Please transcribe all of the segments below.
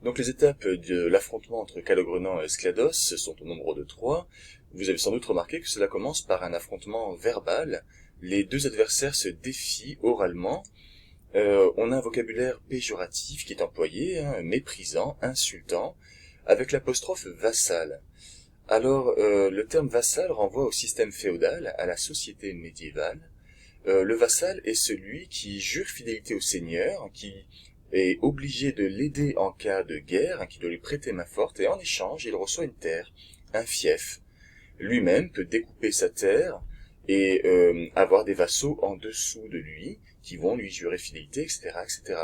Donc les étapes de l'affrontement entre Calogrenant et Esclados sont au nombre de 3. Vous avez sans doute remarqué que cela commence par un affrontement verbal. Les deux adversaires se défient oralement. On a un vocabulaire péjoratif qui est employé, méprisant, insultant, avec l'apostrophe vassal. Alors, le terme vassal renvoie au système féodal, à la société médiévale. Le vassal est celui qui jure fidélité au seigneur, qui est obligé de l'aider en cas de guerre, qui doit lui prêter main forte, et en échange, il reçoit une terre, un fief. Lui-même peut découper sa terre et avoir des vassaux en dessous de lui, qui vont lui jurer fidélité, etc., etc.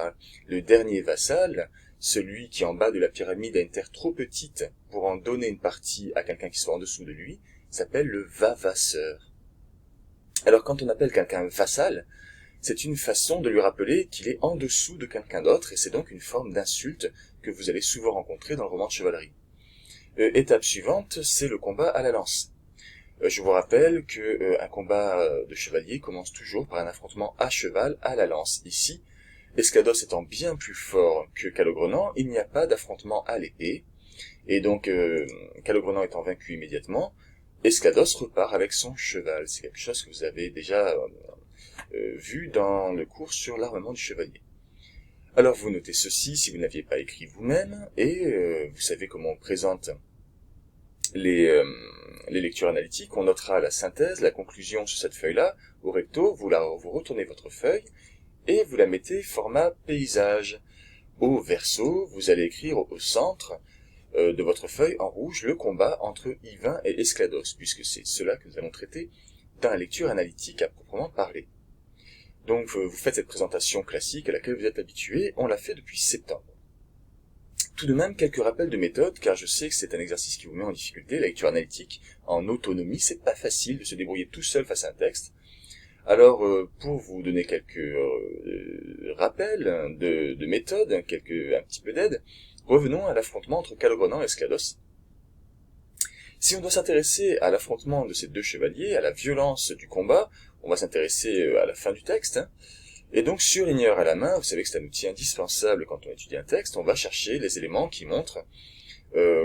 Le dernier vassal, celui qui en bas de la pyramide a une terre trop petite pour en donner une partie à quelqu'un qui soit en dessous de lui, s'appelle le vavasseur. Alors quand on appelle quelqu'un vassal, c'est une façon de lui rappeler qu'il est en dessous de quelqu'un d'autre, et c'est donc une forme d'insulte que vous allez souvent rencontrer dans le roman de chevalerie. Étape suivante, c'est le combat à la lance. Je vous rappelle que un combat de chevalier commence toujours par un affrontement à cheval à la lance. Ici, Esclados étant bien plus fort que Calogrenant, il n'y a pas d'affrontement à l'épée, et donc Calogrenant étant vaincu immédiatement, Esclados repart avec son cheval. C'est quelque chose que vous avez déjà vu dans le cours sur l'armement du chevalier. Alors vous notez ceci si vous n'aviez pas écrit vous-même, et vous savez comment on présente les lectures analytiques. On notera la synthèse, la conclusion sur cette feuille-là. Au recto, vous retournez votre feuille et vous la mettez format paysage. Au verso, vous allez écrire au centre de votre feuille en rouge le combat entre Yvain et Esclados, puisque c'est cela que nous allons traiter dans la lecture analytique à proprement parler. Donc vous faites cette présentation classique à laquelle vous êtes habitué, on l'a fait depuis septembre. Tout de même, quelques rappels de méthode, car je sais que c'est un exercice qui vous met en difficulté. La lecture analytique, en autonomie, c'est pas facile de se débrouiller tout seul face à un texte. Alors, pour vous donner quelques rappels de méthode, un petit peu d'aide, revenons à l'affrontement entre Calogrenant et Esclados. Si on doit s'intéresser à l'affrontement de ces deux chevaliers, à la violence du combat, on va s'intéresser à la fin du texte, Et donc, surligneur à la main, vous savez que c'est un outil indispensable quand on étudie un texte, on va chercher les éléments qui montrent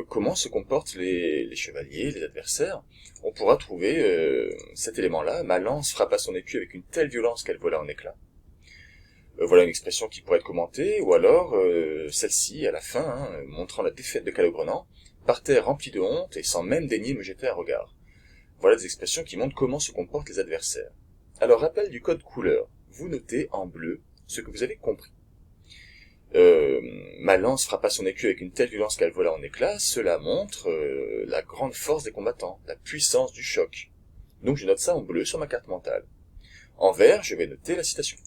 comment se comportent les chevaliers, les adversaires. On pourra trouver cet élément-là: ma lance frappa son écu avec une telle violence qu'elle vola en éclats. Voilà une expression qui pourrait être commentée, ou alors celle-ci, à la fin, montrant la défaite de Calogrenant, par terre rempli de honte et sans même daigner me jeter un regard. Voilà des expressions qui montrent comment se comportent les adversaires. Alors, rappel du code couleur. Vous notez en bleu ce que vous avez compris. Ma lance frappa son écu avec une telle violence qu'elle vola en éclats. Cela montre la grande force des combattants, la puissance du choc. Donc je note ça en bleu sur ma carte mentale. En vert, je vais noter la citation.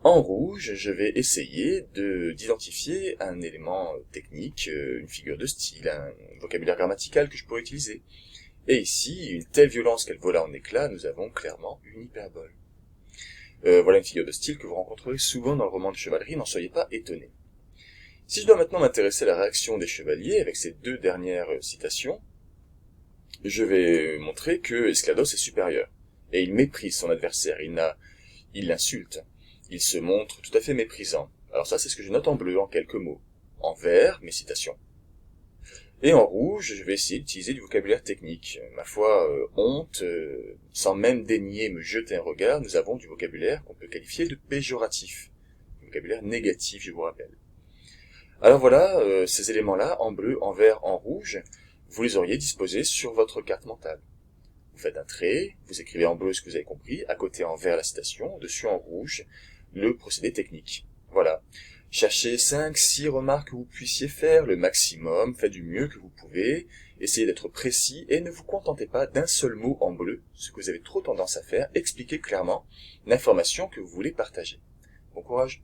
En rouge, je vais essayer d'identifier un élément technique, une figure de style, un vocabulaire grammatical que je pourrais utiliser. Et ici, une telle violence qu'elle vola en éclats, nous avons clairement une hyperbole. Voilà une figure de style que vous rencontrerez souvent dans le roman de chevalerie, n'en soyez pas étonnés. Si je dois maintenant m'intéresser à la réaction des chevaliers avec ces deux dernières citations, je vais montrer que Esclados est supérieur, et il méprise son adversaire, il l'insulte, il se montre tout à fait méprisant. Alors ça, c'est ce que je note en bleu, en quelques mots. En vert, mes citations. Et en rouge, je vais essayer d'utiliser du vocabulaire technique. Ma foi, honte, sans même daigner me jeter un regard, nous avons du vocabulaire qu'on peut qualifier de péjoratif. Du vocabulaire négatif, je vous rappelle. Alors voilà, ces éléments-là, en bleu, en vert, en rouge, vous les auriez disposés sur votre carte mentale. Vous faites un trait, vous écrivez en bleu ce que vous avez compris, à côté en vert la citation, dessus en rouge, le procédé technique. Voilà. Cherchez 5-6 remarques que vous puissiez faire, le maximum, faites du mieux que vous pouvez, essayez d'être précis et ne vous contentez pas d'un seul mot en bleu, ce que vous avez trop tendance à faire, expliquez clairement l'information que vous voulez partager. Bon courage!